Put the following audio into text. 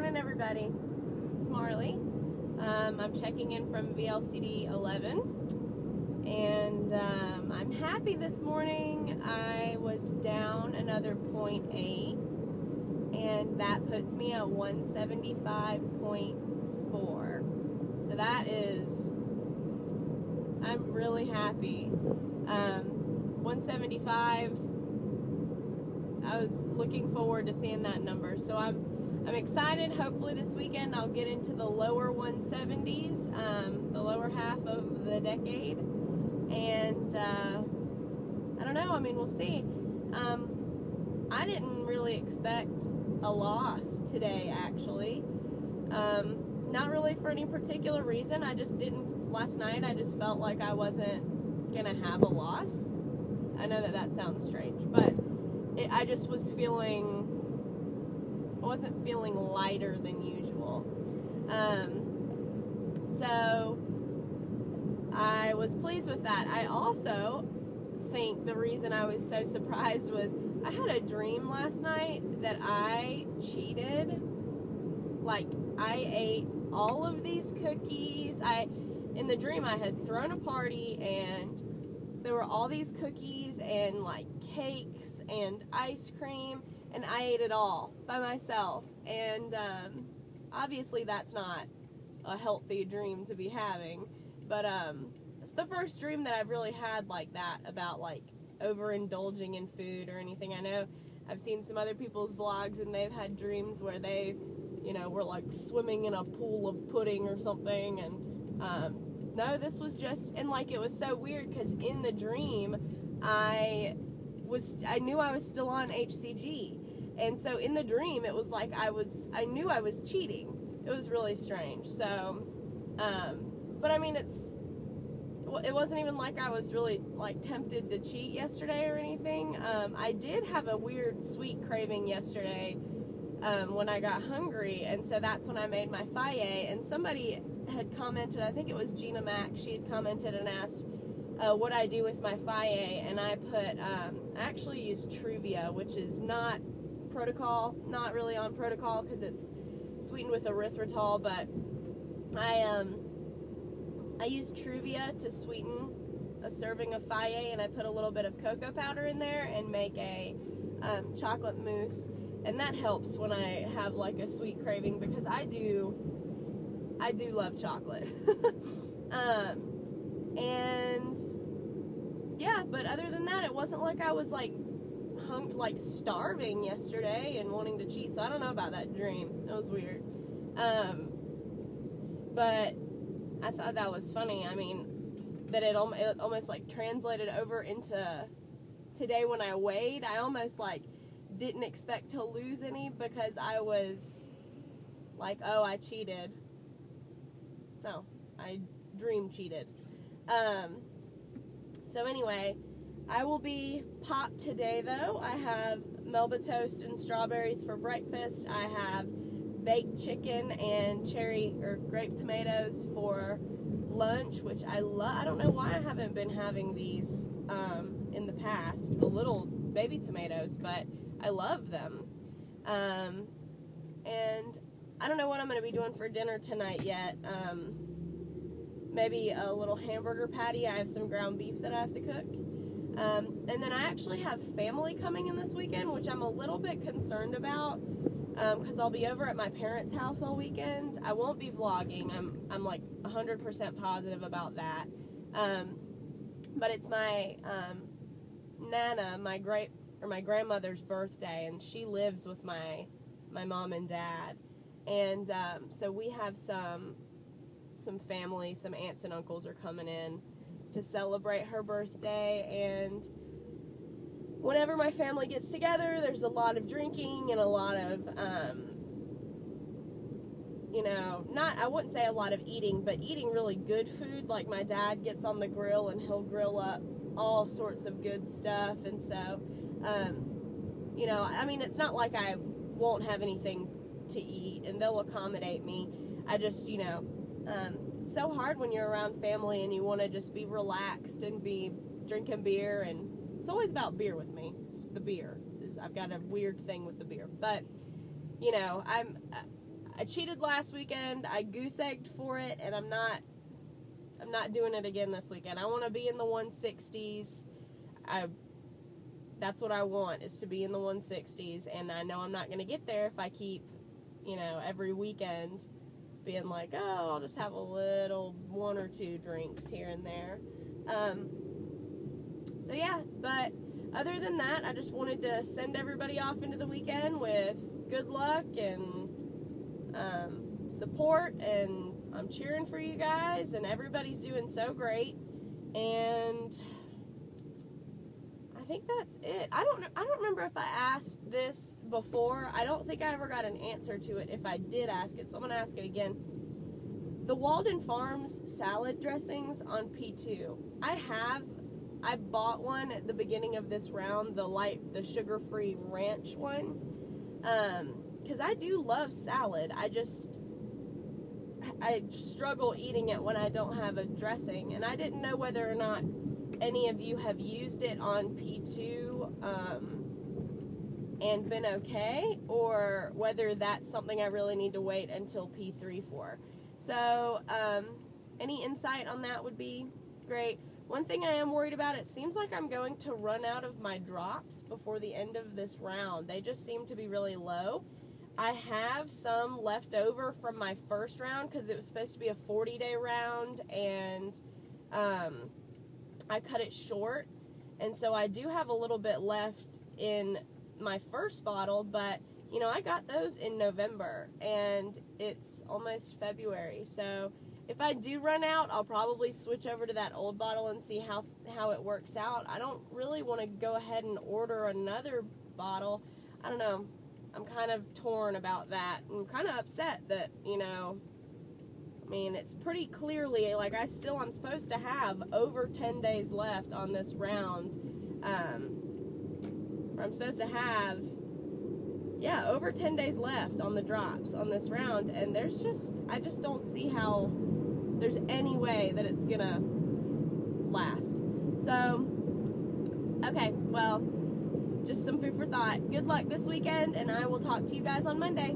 morning, everybody. It's Marley. I'm checking in from VLCD11, and I'm happy this morning. I was down another 0.8, and that puts me at 175.4. So that is, I'm really happy. 175. I was looking forward to seeing that number, so I'm excited. Hopefully this weekend I'll get into the lower 170s, the lower half of the decade, and I don't know, I mean, we'll see. I didn't really expect a loss today, actually. Not really for any particular reason. I just didn't, last night I just felt like I wasn't gonna have a loss. I know that sounds strange, but I just was feeling, I wasn't feeling lighter than usual. So I was pleased with that. I also think the reason I was so surprised was I had a dream last night that I cheated. Like, I ate all of these cookies. In the dream I had thrown a party and there were all these cookies and like cakes and ice cream, and I ate it all by myself. And obviously that's not a healthy dream to be having, but it's the first dream that I've really had like that, about like overindulging in food or anything. I know I've seen some other people's vlogs and they've had dreams where they, you know, were like swimming in a pool of pudding or something, and no, this was just, and like it was so weird because in the dream I knew I was still on HCG, and so in the dream it was like I knew I was cheating. It was really strange. So but I mean, it wasn't even like I was really like tempted to cheat yesterday or anything. I did have a weird sweet craving yesterday when I got hungry, and so that's when I made my faye. And somebody had commented, I think it was Gina Mack, she had commented and asked what I do with my faye, and I put, I actually use Truvia, which is not protocol, not really on protocol because it's sweetened with erythritol, but I use Truvia to sweeten a serving of faye, and I put a little bit of cocoa powder in there and make a chocolate mousse, and that helps when I have like a sweet craving, because I do love chocolate. And yeah, but other than that, it wasn't like I was like starving yesterday and wanting to cheat. So I don't know about that dream. It was weird. But I thought that was funny. I mean, that it almost like translated over into today when I weighed. I almost like didn't expect to lose any because I was like, oh, I cheated. No, I dream cheated. So anyway, I will be popped today though. I have Melba toast and strawberries for breakfast. I have baked chicken and cherry or grape tomatoes for lunch, which I love. I don't know why I haven't been having these in the past, the little baby tomatoes, but I love them. And I don't know what I'm going to be doing for dinner tonight yet. Maybe a little hamburger patty. I have some ground beef that I have to cook. And then I actually have family coming in this weekend, which I'm a little bit concerned about, because I'll be over at my parents' house all weekend. I won't be vlogging. I'm like 100% positive about that. But it's my Nana, my grandmother's birthday, and she lives with my mom and dad. And so we have some family, some aunts and uncles are coming in to celebrate her birthday, and whenever my family gets together, there's a lot of drinking and a lot of, you know, I wouldn't say a lot of eating, but eating really good food. Like my dad gets on the grill and he'll grill up all sorts of good stuff, and so, you know, I mean, it's not like I won't have anything to eat, and they'll accommodate me. I just, you know, it's so hard when you're around family and you want to just be relaxed and be drinking beer, and it's always about beer with me. It's the beer. I've got a weird thing with the beer, but you know, I cheated last weekend. I goose egged for it, and I'm not doing it again this weekend. I want to be in the 160s. That's what I want, is to be in the 160s, and I know I'm not going to get there if I keep, you know, every weekend being like, oh, I'll just have a little 1 or 2 drinks here and there. So yeah, but other than that, I just wanted to send everybody off into the weekend with good luck and support, and I'm cheering for you guys, and everybody's doing so great, and I think that's it. I don't remember if I asked this before. I don't think I ever got an answer to it if I did ask it, so I'm going to ask it again. The Walden Farms salad dressings on P2. I bought one at the beginning of this round, the sugar-free ranch one, because I do love salad. I struggle eating it when I don't have a dressing, and I didn't know whether or not any of you have used it on P2 and been okay, or whether that's something I really need to wait until P3 for. So any insight on that would be great. One thing I am worried about, it seems like I'm going to run out of my drops before the end of this round. They just seem to be really low. I have some left over from my first round because it was supposed to be a 40-day round, and I cut it short, and so I do have a little bit left in my first bottle, but you know, I got those in November, and it's almost February, so if I do run out, I'll probably switch over to that old bottle and see how it works out. I don't really want to go ahead and order another bottle. I don't know. I'm kind of torn about that. I'm kind of upset that, you know, I mean, it's pretty clearly, like, I'm supposed to have over 10 days left on this round. I'm supposed to have, yeah, over 10 days left on the drops on this round, and I just don't see how there's any way that it's gonna last. So, okay, well, just some food for thought. Good luck this weekend, and I will talk to you guys on Monday.